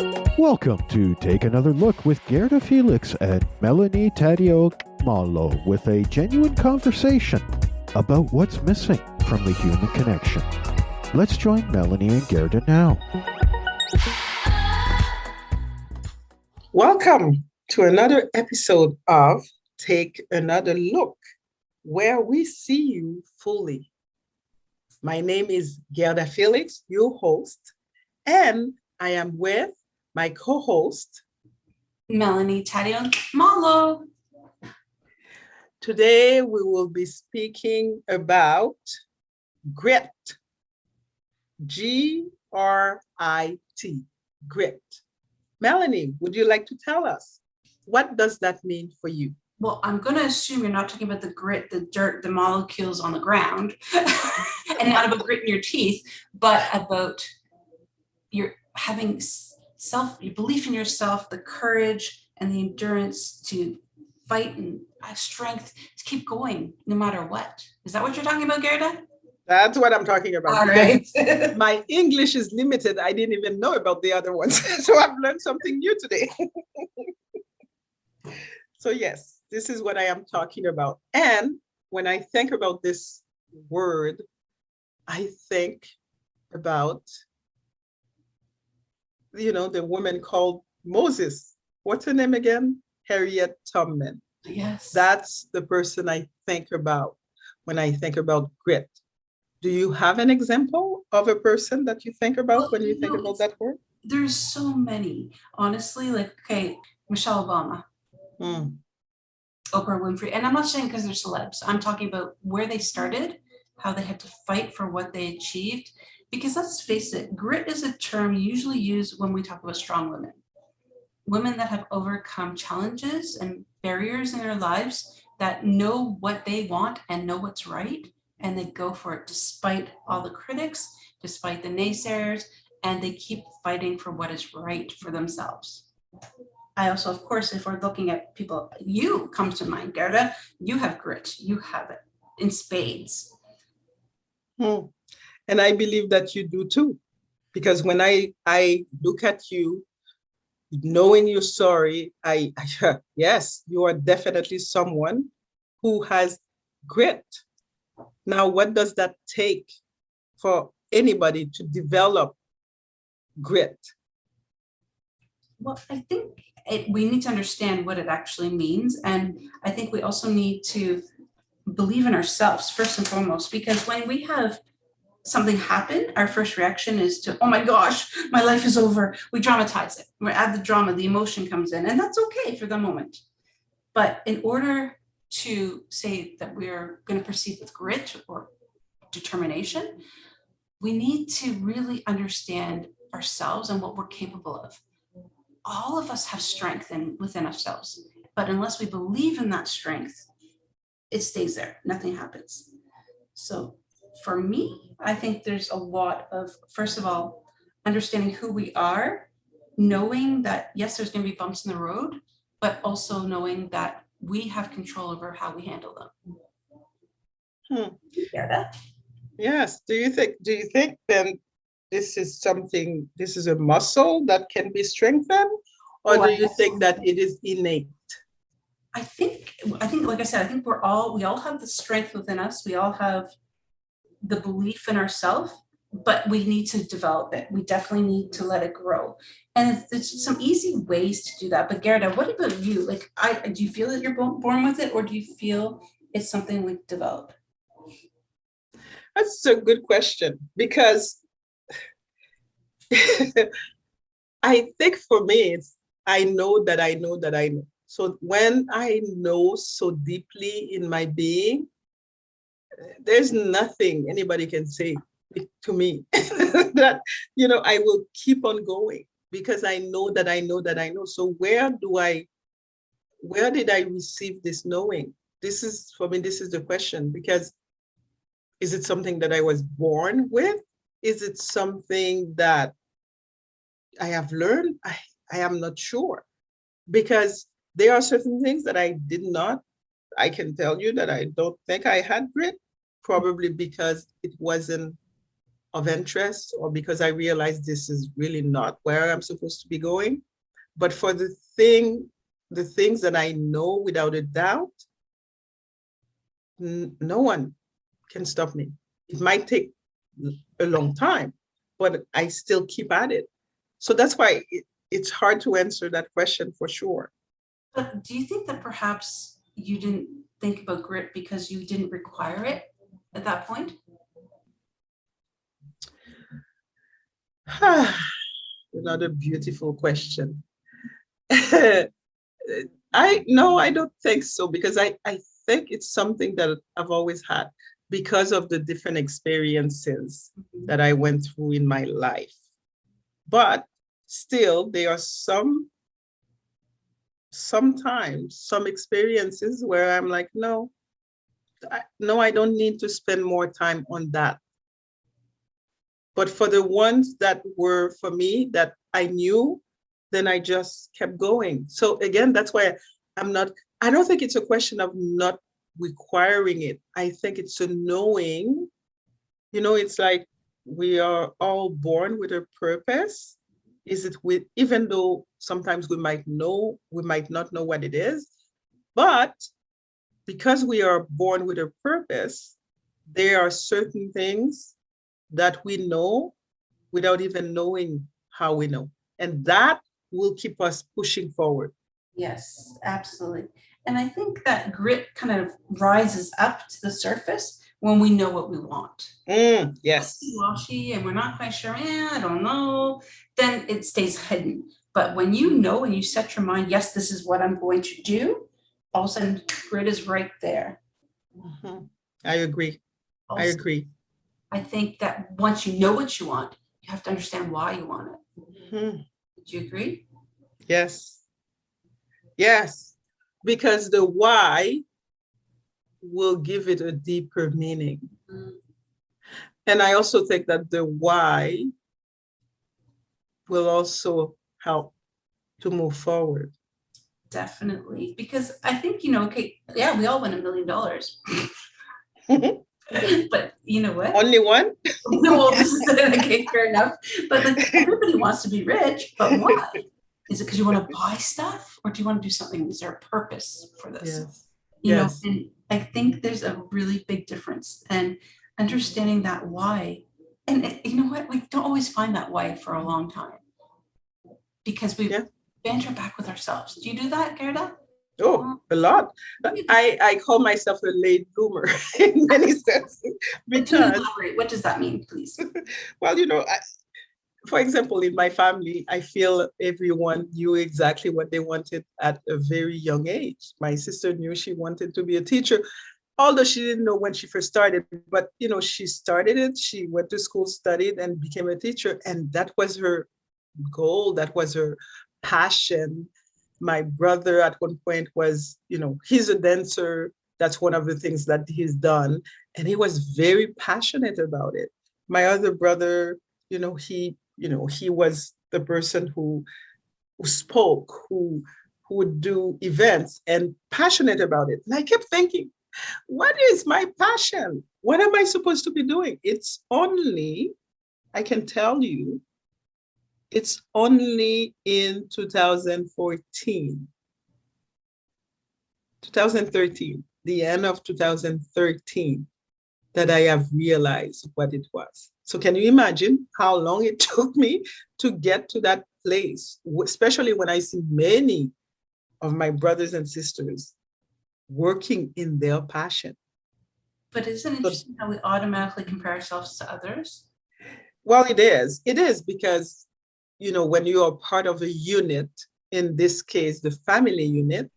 Welcome to Take Another Look with Gerda Felix and Melanie Taddeo Malo with a genuine conversation about what's missing from the human connection. Let's join Melanie and Gerda now. Welcome to another episode of Take Another Look, where we see you fully. My name is Guerdah Felix, your host, and I am with my co-host, Melanie Taddeo Malo. Today we will be speaking about grit. Grit, grit. Melanie, would you like to tell us, what does that mean for you? Well, I'm going to assume you're not talking about the grit, the dirt, the molecules on the ground, and not about grit in your teeth, but about your having your belief in yourself, the courage and the endurance to fight and strength to keep going no matter what. Is that what you're talking about, Gerda? That's what I'm talking about. All right. My English is limited. I didn't even know about the other ones. So I've learned something new today. So yes, this is what I am talking about. And when I think about this word, I think about, the woman called Moses. What's her name again? Harriet Tubman. Yes. That's the person I think about when I think about grit. Do you have an example of a person that you think about when you think about that word? There's so many, honestly. Michelle Obama. Oprah Winfrey. And I'm not saying because they're celebs. I'm talking about where they started, how they had to fight for what they achieved. Because let's face it, grit is a term usually used when we talk about strong women. Women that have overcome challenges and barriers in their lives, that know what they want and know what's right, and they go for it despite all the critics, despite the naysayers, and they keep fighting for what is right for themselves. I also, of course, if we're looking at people, you comes to mind, Gerda, you have grit, you have it in spades. And I believe that you do too, because when I look at you, knowing your story, yes, you are definitely someone who has grit. Now, what does that take for anybody to develop grit? Well, I think we need to understand what it actually means. And I think we also need to believe in ourselves first and foremost, because when we have something happen, our first reaction is to, oh my gosh, my life is over. We dramatize it. We add the drama, the emotion comes in, and that's okay for the moment. But in order to say that we're going to proceed with grit or determination, we need to really understand ourselves and what we're capable of. All of us have strength within ourselves, but unless we believe in that strength, it stays there. Nothing happens. So for me, I think there's a lot of, first of all, understanding who we are, knowing that, yes, there's going to be bumps in the road, but also knowing that we have control over how we handle them. Yeah. Yes. Do you think then this is a muscle that can be strengthened, or do you think that it is innate? I think, like I said, I think we all have the strength within us. We all have the belief in ourselves, but we need to develop it. We definitely need to let it grow. And there's some easy ways to do that. But Gerda, what about you? Do you feel that you're born with it, or do you feel it's something we develop? That's a good question, because I think for me, it's I know that I know that I know. So when I know so deeply in my being, there's nothing anybody can say to me that, I will keep on going, because I know that I know that I know. So where did I receive this knowing? For me, this is the question, because is it something that I was born with? Is it something that I have learned? I am not sure, because there are certain things that I can tell you that I don't think I had grit, probably because it wasn't of interest or because I realized this is really not where I'm supposed to be going. But for the things that I know without a doubt, no one can stop me. It might take a long time, but I still keep at it. So that's why it's hard to answer that question for sure. But do you think that perhaps you didn't think about grit because you didn't require it at that point? Another beautiful question. I don't think so, because I think it's something that I've always had because of the different experiences that I went through in my life. But still, there are sometimes some experiences where I'm like, no, I don't need to spend more time on that. But for the ones that were for me that I knew, then I just kept going. So again, that's why I don't think it's a question of not requiring it. I think it's a knowing, it's like we are all born with a purpose. Even though sometimes we might not know what it is, but because we are born with a purpose, there are certain things that we know without even knowing how we know. And that will keep us pushing forward. Yes, absolutely. And I think that grit kind of rises up to the surface when we know what we want. Yes. Washy and we're not quite sure, I don't know, then it stays hidden. But when you know and you set your mind, yes, this is what I'm going to do, all of a sudden grit is right there. Mm-hmm. I agree. Also, I agree. I think that once you know what you want, you have to understand why you want it. Mm-hmm. Do you agree? Yes. Yes. Because the why will give it a deeper meaning. Mm-hmm. And I also think that the why will also help to move forward. Definitely. Because I think, okay, yeah, we all win $1 million. But you know what? Only one? No, this is okay, fair enough. But everybody wants to be rich, but why? Is it because you want to buy stuff, or do you want to do something? Is there a purpose for this? Yes. You know, and I think there's a really big difference, and understanding that why. And you know what? We don't always find that why for a long time because we banter back with ourselves. Do you do that, Guerdah? Oh, a lot. I call myself a late bloomer in many senses. Because, what does that mean, please? Well, for example, in my family, I feel everyone knew exactly what they wanted at a very young age. My sister knew she wanted to be a teacher, although she didn't know when she first started, but she started it, she went to school, studied, and became a teacher. And that was her goal, that was her passion. My brother at one point was, he's a dancer. That's one of the things that he's done. And he was very passionate about it. My other brother, he was the person who spoke, who would do events and passionate about it. And I kept thinking, what is my passion? What am I supposed to be doing? I can tell you, it's only in 2013, the end of 2013, that I have realized what it was. So can you imagine how long it took me to get to that place, especially when I see many of my brothers and sisters working in their passion. But isn't it interesting how we automatically compare ourselves to others? Well, it is. It is because, when you are part of a unit, in this case, the family unit,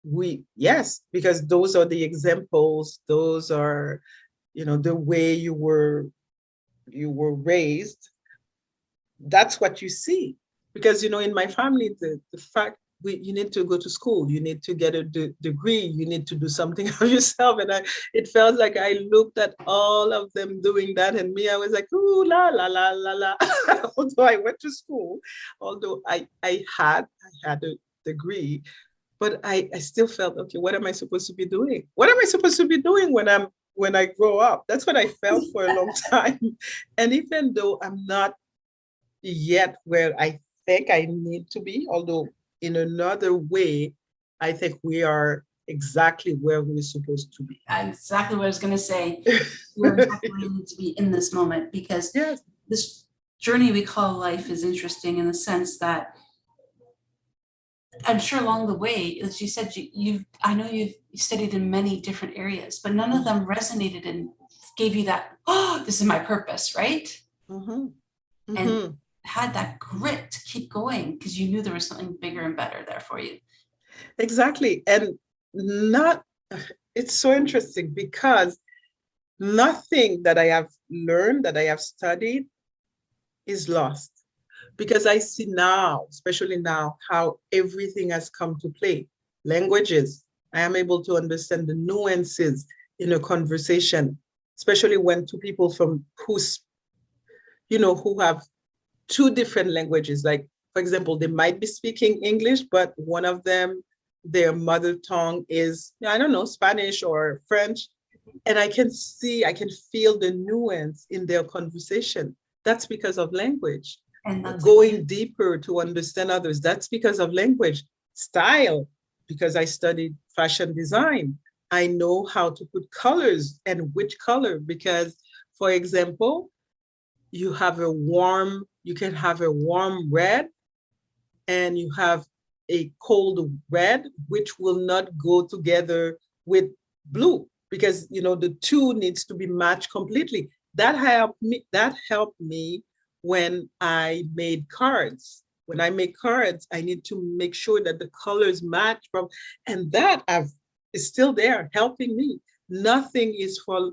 because those are the examples, those are, the way you were raised. That's what you see. Because, in my family, the fact you need to go to school, you need to get a degree, you need to do something of yourself. And it felt like I looked at all of them doing that, and me, I was like, ooh, la, la, la, la, la. Although I went to school, although I had a degree, but I still felt, okay, what am I supposed to be doing? What am I supposed to be doing when I'm when I grow up. That's what I felt for a long time. And even though I'm not yet where I think I need to be, although in another way, I think we are exactly where we're supposed to be. Exactly what I was going to say. We're exactly where we need to be in this moment, because Yes. this journey we call life is interesting in the sense that I'm sure along the way, as you said, I know you've studied in many different areas, but none of them resonated and gave you that, oh, this is my purpose, right? Mm-hmm. Mm-hmm. And had that grit to keep going because you knew there was something bigger and better there for you. Exactly. And it's so interesting because nothing that I have learned, that I have studied, is lost. Because I see now, especially now, how everything has come to play. Languages, I am able to understand the nuances in a conversation, especially when two people who have two different languages. Like, for example, they might be speaking English, but one of them, their mother tongue is, I don't know, Spanish or French. And I can feel the nuance in their conversation. That's because of language. And that's Going deeper to understand others, that's because of language. Style, because I studied fashion design. I know how to put colors and which color, because, for example, you can have a warm red and you have a cold red, which will not go together with blue, because the two needs to be matched completely. That helped me when I made cards. When I make cards, I need to make sure that the colors match and that is still there helping me. Nothing is for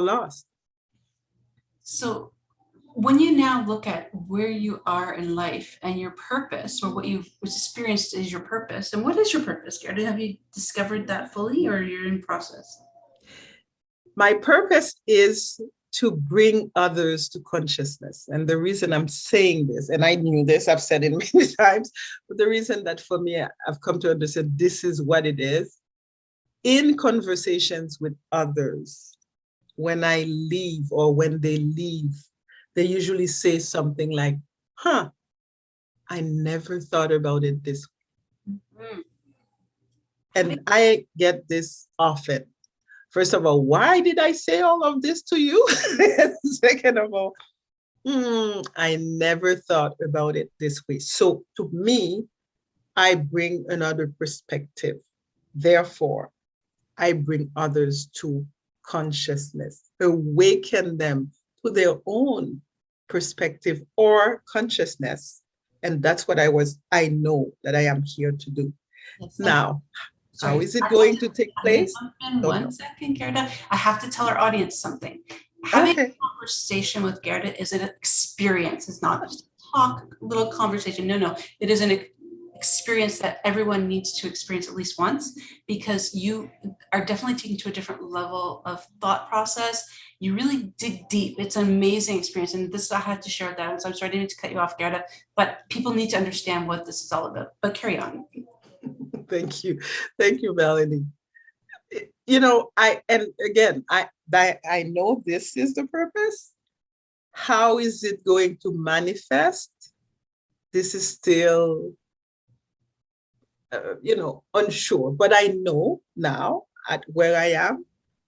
lost. So when you now look at where you are in life and your purpose, or what you've experienced is your purpose, and what is your purpose, Guerdah? Have you discovered that fully, or you're in process? My purpose is to bring others to consciousness. And the reason I'm saying this, and I knew this, I've said it many times, but the reason that for me, I've come to understand this is what it is. In conversations with others, when I leave or when they leave, they usually say something like, I never thought about it this way. Mm-hmm. And I get this often. First of all, why did I say all of this to you? Second of all, I never thought about it this way. So to me, I bring another perspective. Therefore, I bring others to consciousness, awaken them to their own perspective or consciousness. And that's what I know that I am here to do. Yes, now, sorry, how is it going to take place? In one second, Guerdah. I have to tell our audience something. Having a conversation with Guerdah is an experience. It's not just a little conversation. No. It is an experience that everyone needs to experience at least once, because you are definitely taken to a different level of thought process. You really dig deep. It's an amazing experience. And this, I had to share that. So I'm sorry, I didn't mean to cut you off, Guerdah, but people need to understand what this is all about. But carry on. Thank you, Melanie. I know this is the purpose. How is it going to manifest? This is still, unsure. But I know now, at where I am,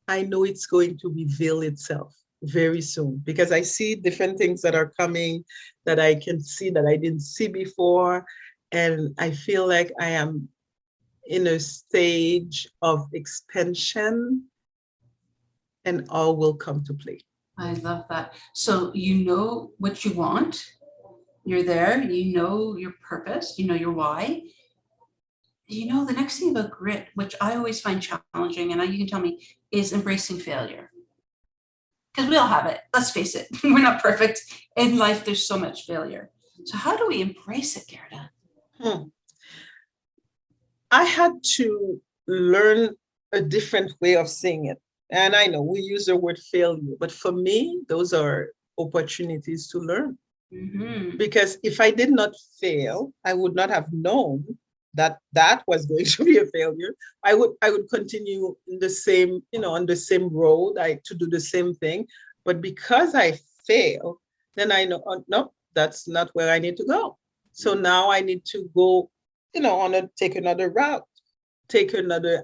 I know it's going to reveal itself very soon, because I see different things that are coming that I can see that I didn't see before, and I feel like I am in a stage of expansion, and all will come to play. I love that. So you know what you want, you're there, you know your purpose, you know your why. The next thing about grit, which I always find challenging, and you can tell me, is embracing failure. Because we all have it, let's face it, we're not perfect. In life, there's so much failure. So how do we embrace it, Guerdah? I had to learn a different way of seeing it. And I know we use the word failure, but for me, those are opportunities to learn. Mm-hmm. Because if I did not fail, I would not have known that was going to be a failure, I would continue in the same, on the same road, to do the same thing. But because I fail, then I know, no, that's not where I need to go. So now I need to go, take another route, take another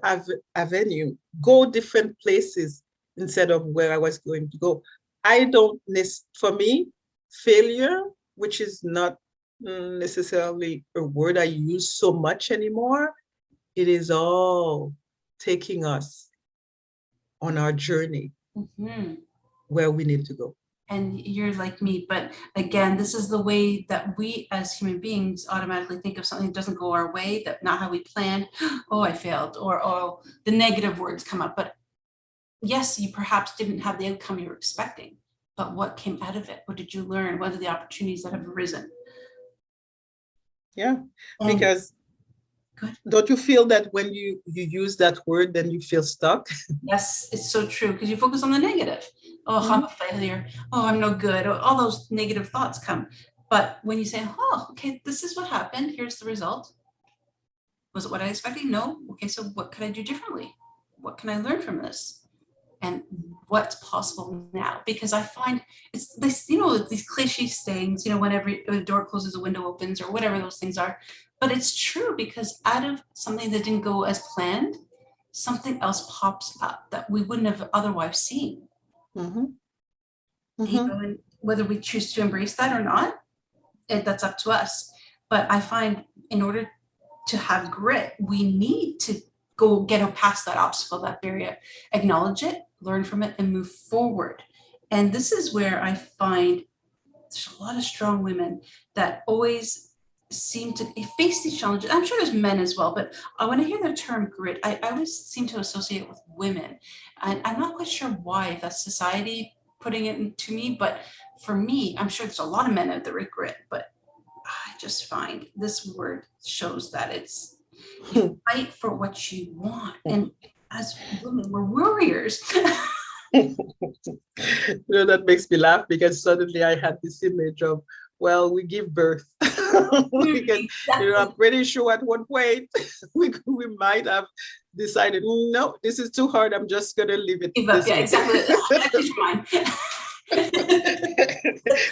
avenue, go different places instead of where I was going to go. For me, failure, which is not necessarily a word I use so much anymore, it is all taking us on our journey where we need to go. And you're like me, but again, this is the way that we as human beings automatically think of something that doesn't go our way, that not how we planned. Oh, I failed, or oh, the negative words come up. But yes, you perhaps didn't have the outcome you were expecting, but what came out of it? What did you learn? What are the opportunities that have arisen? Yeah, because don't you feel that when you use that word, then you feel stuck? Yes, it's so true, because you focus on the negative. Oh, I'm a failure. Oh, I'm no good. All those negative thoughts come. But when you say, oh, okay, this is what happened. Here's the result. Was it what I expected? No. Okay, so what could I do differently? What can I learn from this? And what's possible now? Because I find it's this, these cliche sayings, whenever a door closes, a window opens, or whatever those things are. But it's true, because out of something that didn't go as planned, something else pops up that we wouldn't have otherwise seen. And whether we choose to embrace that or not, that's up to us. But I find in order to have grit, we need to go get past that obstacle, that barrier, acknowledge it, learn from it, and move forward. And this is where I find there's a lot of strong women that always seem to face these challenges. I'm sure there's men as well, but when I hear the term grit, I always seem to associate it with women. And I'm not quite sure why, if that's society putting it to me, but for me, I'm sure there's a lot of men out there with grit, but I just find this word shows that it's you fight for what you want. And as women, we're warriors. That makes me laugh, because suddenly I had this image of, well, we give birth. Because, I'm pretty sure at one point we might have decided, no, this is too hard. I'm just going to leave it. Give up. Yeah, exactly. That's mine.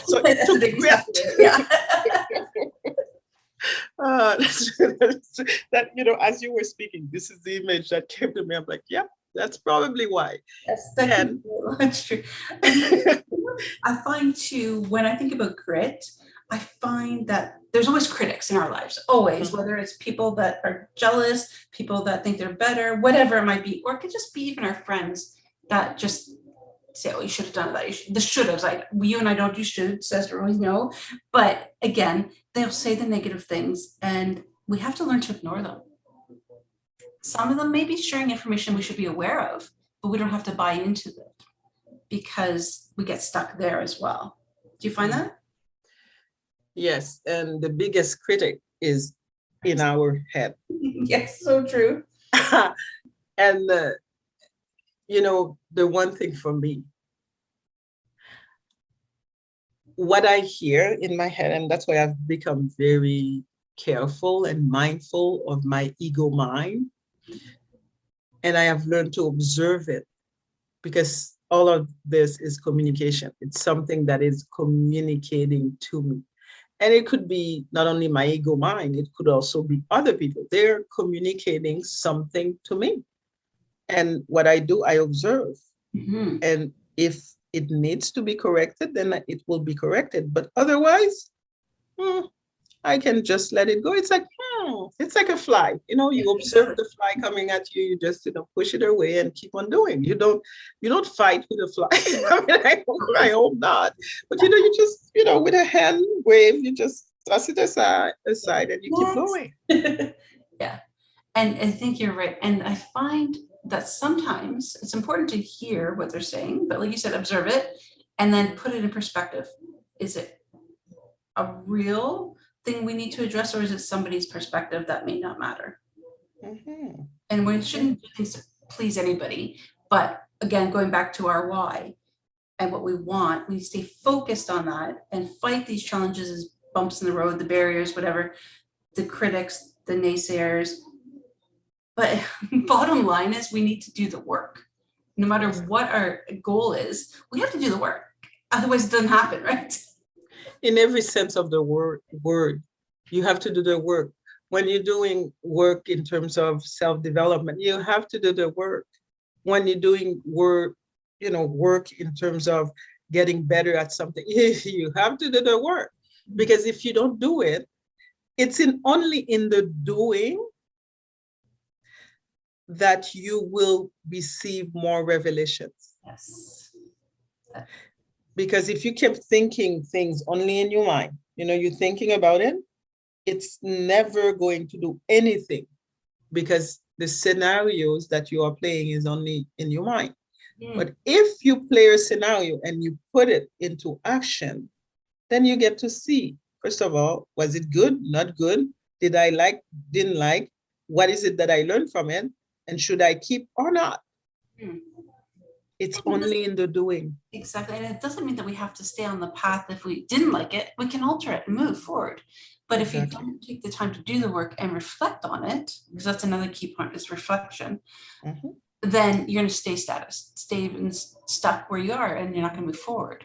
So it took grit. Yeah. That, as you were speaking, this is the image that came to me. I'm like, yeah, that's probably why. Yes, that's true. I find too, when I think about grit, I find that there's always critics in our lives, always, whether it's people that are jealous, people that think they're better, whatever it might be, or it could just be even our friends that just say, oh, you should have done that. The should have, like, you and I don't do should, says to always no. But again, they'll say the negative things, and we have to learn to ignore them. Some of them may be sharing information we should be aware of, but we don't have to buy into it, because we get stuck there as well. Do you find that? Yes, and the biggest critic is in our head. Yes, so true. And the one thing for me, what I hear in my head, and that's why I've become very careful and mindful of my ego mind, and I have learned to observe it, because all of this is communication. It's something that is communicating to me. And it could be not only my ego mind, it could also be other people. They're communicating something to me. And what I do, I observe. And if it needs to be corrected, then it will be corrected. But otherwise, I can just let it go. It's like a fly. You observe the fly coming at you. You just push it away and keep on doing. You don't fight with the fly. I hope not. But you just with a hand wave, you just toss it aside, and you keep going. Yeah, and I think you're right. And I find that sometimes it's important to hear what they're saying, but like you said, observe it and then put it in perspective. Is it a real thing we need to address, or is it somebody's perspective that may not matter? And we shouldn't do things to please anybody, but again, going back to our why and what we want, we stay focused on that and fight these challenges as bumps in the road, the barriers, whatever, the critics, the naysayers. But bottom line is we need to do the work. No matter what our goal is, we have to do the work. Otherwise it doesn't happen, right? In every sense of the word, you have to do the work. When you're doing work in terms of self-development, you have to do the work. When you're doing work in terms of getting better at something, you have to do the work. Because if you don't do it, it's only in the doing that you will receive more revelations. Yes. Because if you keep thinking things only in your mind, you're thinking about it, it's never going to do anything, because the scenarios that you are playing is only in your mind. But if you play a scenario and you put it into action, then you get to see, first of all, was it good, not good? Did I like, didn't like? What is it that I learned from it? And should I keep or not? It's only in the doing. Exactly. And it doesn't mean that we have to stay on the path. If we didn't like it, we can alter it and move forward. But if you don't take the time to do the work and reflect on it, because that's another key point, is reflection, then you're going to stay stuck where you are, and you're not going to move forward.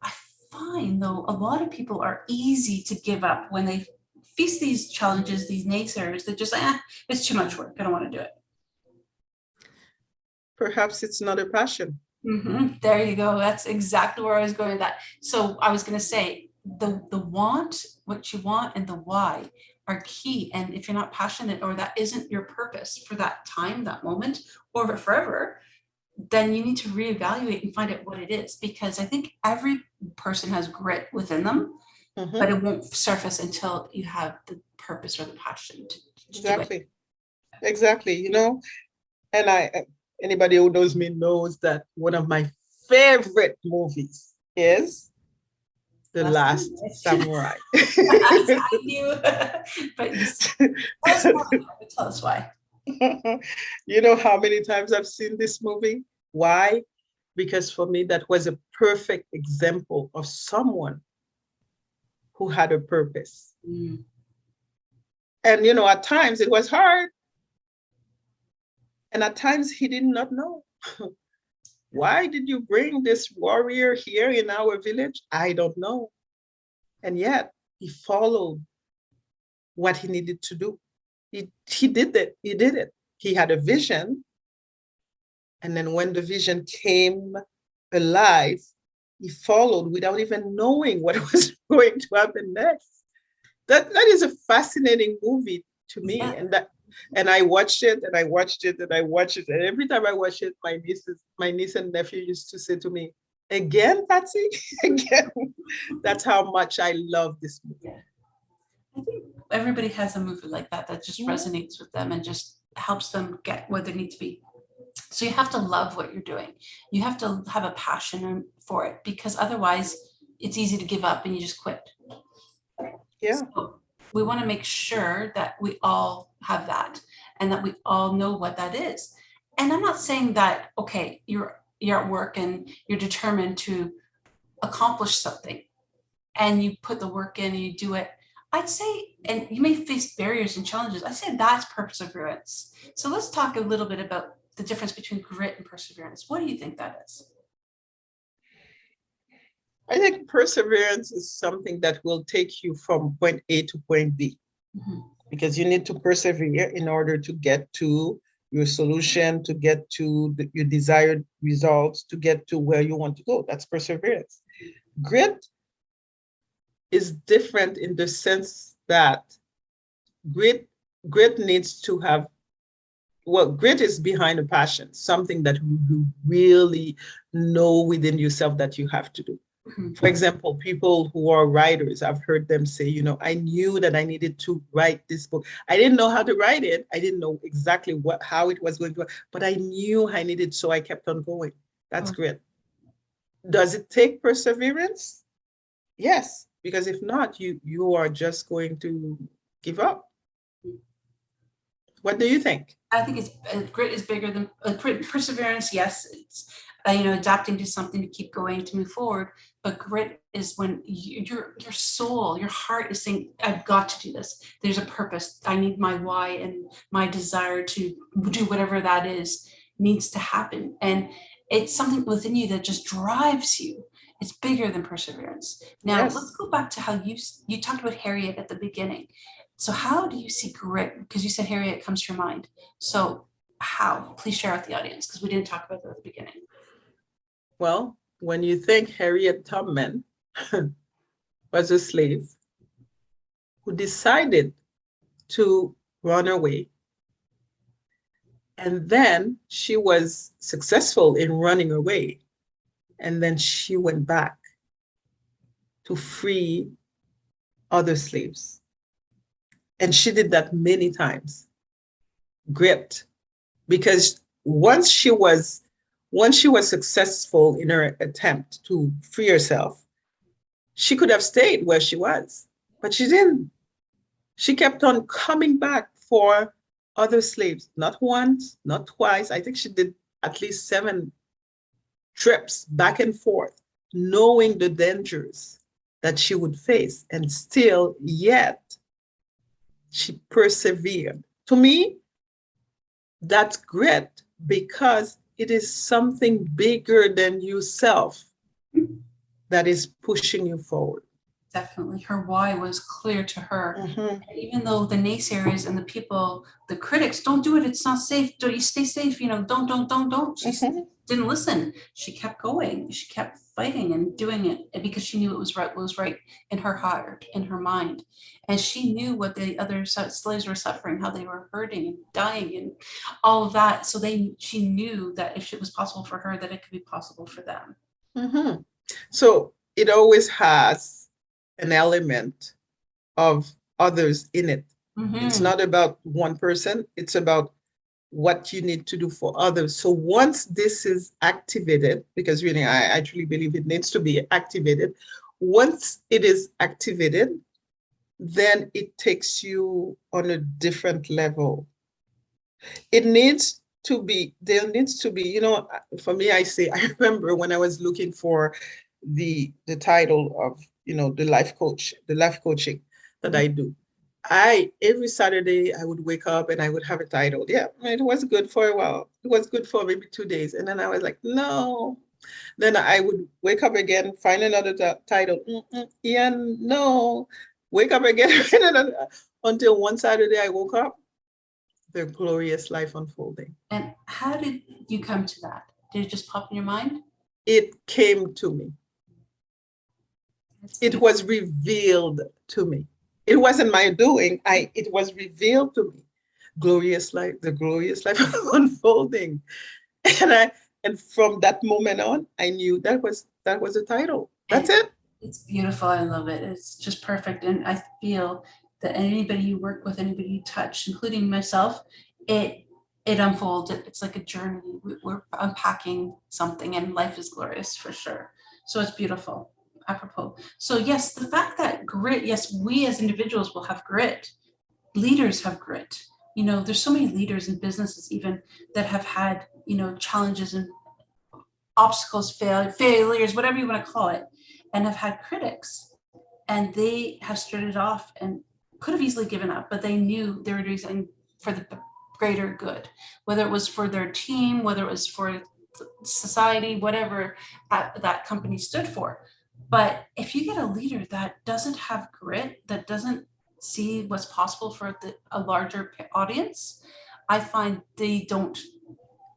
I find, though, a lot of people are easy to give up when they face these challenges, these naysayers. They're just like, it's too much work. I don't want to do it. Perhaps it's not a passion. There you go. That's exactly where I was going with that. So I was going to say the want, what you want, and the why are key. And if you're not passionate, or that isn't your purpose for that time, that moment, or forever, then you need to reevaluate and find out what it is. Because I think every person has grit within them, but it won't surface until you have the purpose or the passion to Exactly. do it. Exactly. And anybody who knows me knows that one of my favorite movies is The Last Samurai. I knew, but tell us why. You know how many times I've seen this movie? Why? Because for me, that was a perfect example of someone who had a purpose. And, at times it was hard. And at times he did not know. Why did you bring this warrior here in our village? I don't know. And yet he followed what he needed to do. He did it. He did it. He had a vision. And then when the vision came alive, he followed without even knowing what was going to happen next. That is a fascinating movie to me. Yeah. And I watched it and I watched it and I watched it. And every time I watch it, my niece and nephew used to say to me, again, Patsy, again. That's how much I love this movie. Yeah. I think everybody has a movie like that just resonates with them and just helps them get where they need to be. So you have to love what you're doing. You have to have a passion for it, because otherwise it's easy to give up and you just quit. Yeah. So we want to make sure that we all have that and that we all know what that is. And I'm not saying that, okay, you're at work and you're determined to accomplish something and you put the work in and you do it. I'd say, and you may face barriers and challenges, I'd say that's perseverance. So let's talk a little bit about the difference between grit and perseverance. What do you think that is? I think perseverance is something that will take you from point A to point B, because you need to persevere in order to get to your solution, to get to your desired results, to get to where you want to go. That's perseverance. Grit is different in the sense that grit needs to have, grit is behind a passion, something that you really know within yourself that you have to do. For example, people who are writers, I've heard them say, I knew that I needed to write this book. I didn't know how to write it. I didn't know exactly how it was going to work, but I knew I needed, so I kept on going. That's grit. Does it take perseverance? Yes, because if not, you are just going to give up. What do you think? I think grit is bigger than perseverance. Yes, adapting to something to keep going, to move forward. But grit is when your soul, your heart is saying, I've got to do this. There's a purpose. I need my why, and my desire to do whatever that is needs to happen. And it's something within you that just drives you. It's bigger than perseverance. Now, Yes. let's go back to how you talked about Harriet at the beginning. So how do you see grit? Because you said Harriet comes to your mind. So how? Please share with the audience, because we didn't talk about that at the beginning. Well, when you think Harriet Tubman was a slave who decided to run away, and then she was successful in running away, and then she went back to free other slaves. And she did that many times. Grit, because once she was successful in her attempt to free herself, she could have stayed where she was, but she didn't. She kept on coming back for other slaves, not once, not twice. I think she did at least 7 trips back and forth, knowing the dangers that she would face, and still yet she persevered. To me, that's grit, because it is something bigger than yourself that is pushing you forward. Definitely. Her why was clear to her. Mm-hmm. Even though the naysayers and the people, the critics, don't do it, it's not safe, don't, you stay safe, don't. She didn't listen. She kept going. She kept fighting and doing it because she knew it was right in her heart, in her mind. And she knew what the other slaves were suffering, how they were hurting and dying and all of that. So she knew that if it was possible for her, that it could be possible for them. Mm-hmm. So it always has an element of others in it. Mm-hmm. It's not about one person, it's about what you need to do for others. So once this is activated, because really I truly believe it needs to be activated, once it is activated, then it takes you on a different level. There needs to be, for me, I remember when I was looking for the title of, the life coaching that I do. Every Saturday I would wake up and I would have a title. Yeah, it was good for a while. It was good for maybe 2 days. And then I was like, no. Then I would wake up again, find another title. Yeah, no. Wake up again, until one Saturday I woke up, the glorious life unfolding. And how did you come to that? Did it just pop in your mind? It came to me. It was revealed to me. It wasn't my doing. It was revealed to me. Glorious life, the glorious life unfolding. And from that moment on, I knew that was the title. That's it. It's beautiful. I love it. It's just perfect. And I feel that anybody you work with, anybody you touch, including myself, it unfolds. It's like a journey. We're unpacking something, and life is glorious for sure. So it's beautiful. Apropos. So yes, the fact that grit, yes, we as individuals will have grit. Leaders have grit. There's so many leaders in businesses even that have had, challenges and obstacles, failures, whatever you want to call it, and have had critics. And they have started off and could have easily given up, but they knew they were doing something for the greater good, whether it was for their team, whether it was for society, whatever that company stood for. But if you get a leader that doesn't have grit, that doesn't see what's possible for a larger audience, I find they don't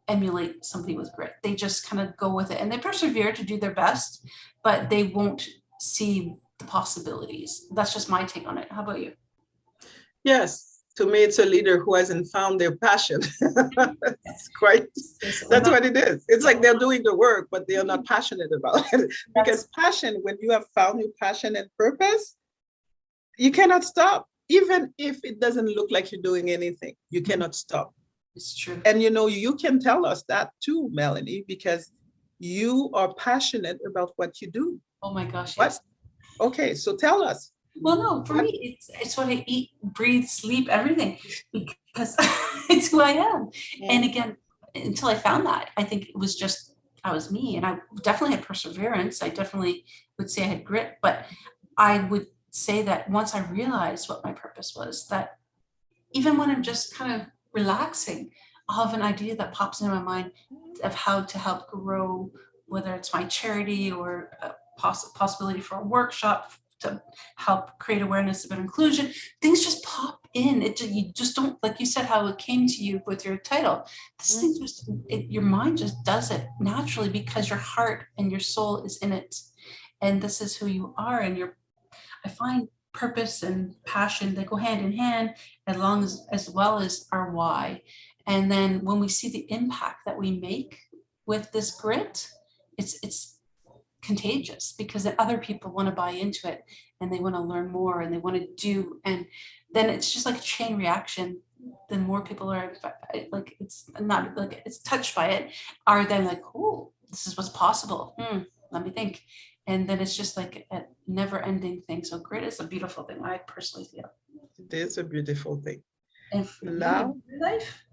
emulate somebody with grit. They just kind of go with it, and they persevere to do their best, but they won't see the possibilities. That's just my take on it. How about you? Yes. To me, it's a leader who hasn't found their passion. That's what it is. It's like they're doing the work, but they are not passionate about it. Because passion, when you have found your passion and purpose, you cannot stop. Even if it doesn't look like you're doing anything, you cannot stop. It's true. And you can tell us that too, Melanie, because you are passionate about what you do. Oh my gosh, yes. Okay, so tell us. Well, no, for me, it's what I eat, breathe, sleep, everything, because it's who I am. And again, until I found that, I think it was just I was me, and I definitely had perseverance. I definitely would say I had grit, but I would say that once I realized what my purpose was, that even when I'm just kind of relaxing, I'll have an idea that pops into my mind of how to help grow, whether it's my charity or a possibility for a workshop to help create awareness about inclusion. Things just pop in. You just don't, like you said, how it came to you with your title. This thing just, your mind just does it naturally because your heart and your soul is in it. And this is who you are. And I find purpose and passion, they go hand in hand, as well as our why. And then when we see the impact that we make with this grit, it's contagious, because then other people want to buy into it and they want to learn more and they want to do, and then it's just like a chain reaction. Then more people are like, it's not like it's touched by it, are then like, oh, this is what's possible. Let me think. And then it's just like a never ending thing. So grit is a beautiful thing, I personally feel. It is a beautiful thing. And Now, your life?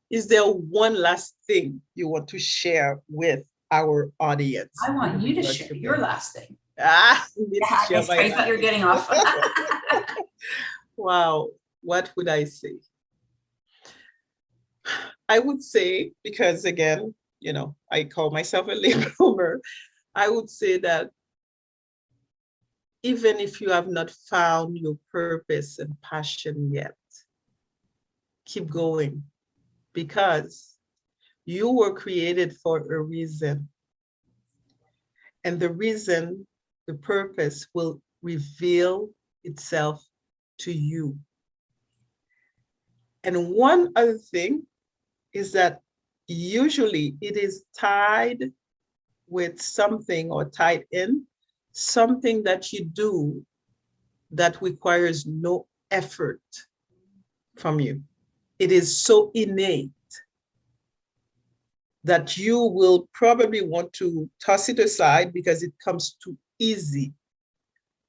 Is there one last thing you want to share with our audience? I want you to share your last thing. I thought you were getting off. Wow, what would I say? I would say, because again, I call myself a late bloomer, I would say that even if you have not found your purpose and passion yet, keep going, because you were created for a reason. And the reason, the purpose, will reveal itself to you. And one other thing is that usually it is tied with something, or tied in something that you do that requires no effort from you. It is so innate that you will probably want to toss it aside because it comes too easy.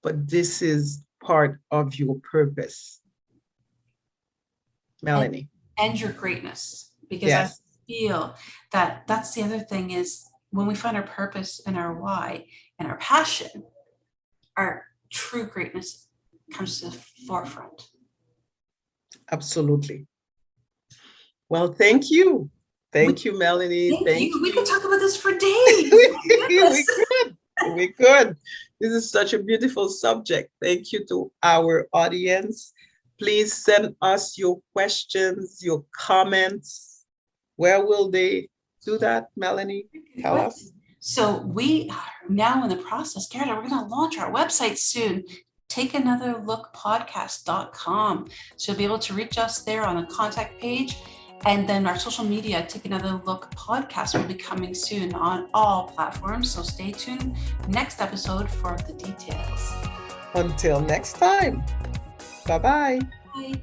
But this is part of your purpose. Melanie. And your greatness, because Yes. I feel that that's the other thing, is when we find our purpose and our why and our passion, our true greatness comes to the forefront. Absolutely. Well, thank you. Thank you, Melanie. Thank you. We could talk about this for days. We could. This is such a beautiful subject. Thank you to our audience. Please send us your questions, your comments. Where will they do that, Melanie? Tell us. So we are now in the process, Guerdah, we're going to launch our website soon, takeanotherlookpodcast.com. So you'll be able to reach us there on the contact page. And then our social media, Take Another Look podcast, will be coming soon on all platforms. So stay tuned next episode for the details. Until next time. Bye-bye. Bye.